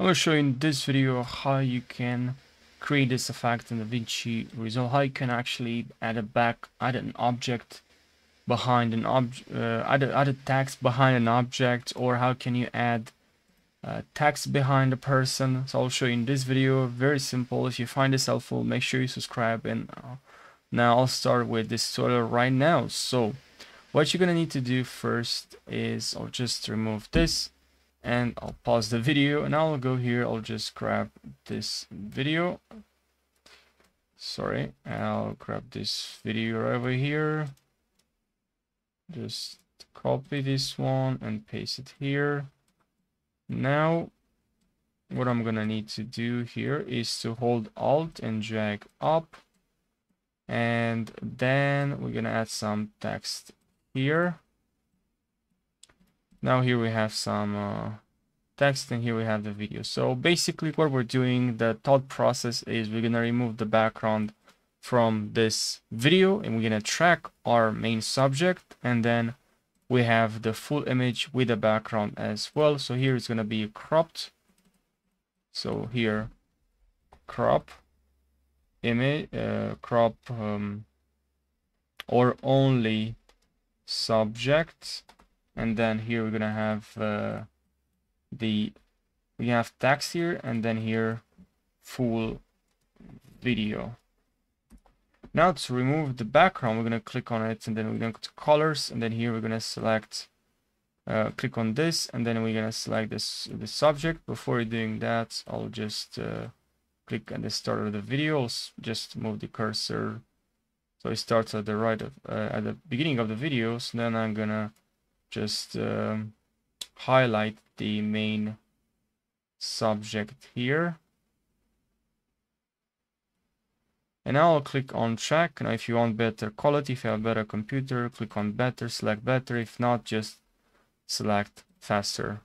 I'm going to show you in this video how you can create this effect in Davinci Resolve, how you can actually add an object behind an object, add a text behind an object, or how can you add text behind a person. So I'll show you in this video. Very simple. If you find this helpful, make sure you subscribe. And now I'll start with this tutorial right now. So what you're gonna need to do first is I'll just remove this and I'll pause the video and I'll go here. I'll just grab this video. Sorry, I'll grab this video right over here. Just copy this one and paste it here. Now what I'm gonna need to do here is to hold Alt and drag up, and then we're gonna add some text here. Now here we have some text, and here we have the video. So basically what we're doing, the thought process is we're gonna remove the background from this video and we're gonna track our main subject, and then we have the full image with the background as well. So here it's gonna be cropped. So here crop image, crop or only subject, and then here we're gonna have we have text here, and then here full video. Now to remove the background, we're gonna click on it, and then we're gonna go to colors, and then here we're gonna select click on this, and then we're gonna select the subject. Before doing that, I'll just click at the start of the video. I'll just move the cursor so it starts at the right of at the beginning of the video. So then I'm gonna just highlight the main subject here, and now I'll click on track. Now if you want better quality, if you have a better computer, click on better, select better. If not, just select faster.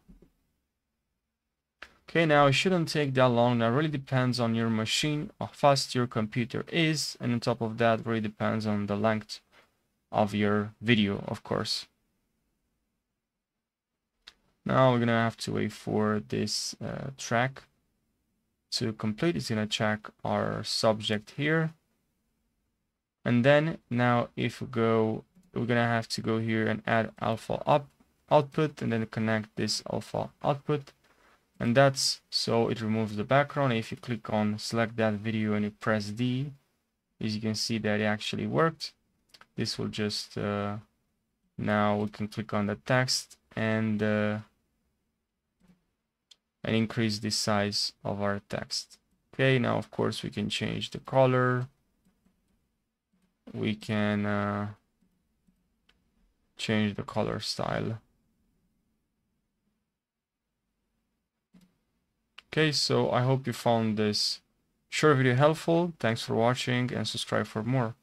Okay, now it shouldn't take that long. That really depends on your machine, how fast your computer is, and on top of that really depends on the length of your video, of course. Now we're gonna have to wait for this track to complete. It's gonna check our subject here, and then now if we go, we're gonna have to go here and add alpha output, and then connect this alpha output, and that's so it removes the background. If you click on select that video and you press D, as you can see that it actually worked. This will just now we can click on the text and increase the size of our text. Okay, now of course we can change the color, we can change the color style. Okay, so I hope you found this short video helpful. Thanks for watching and subscribe for more.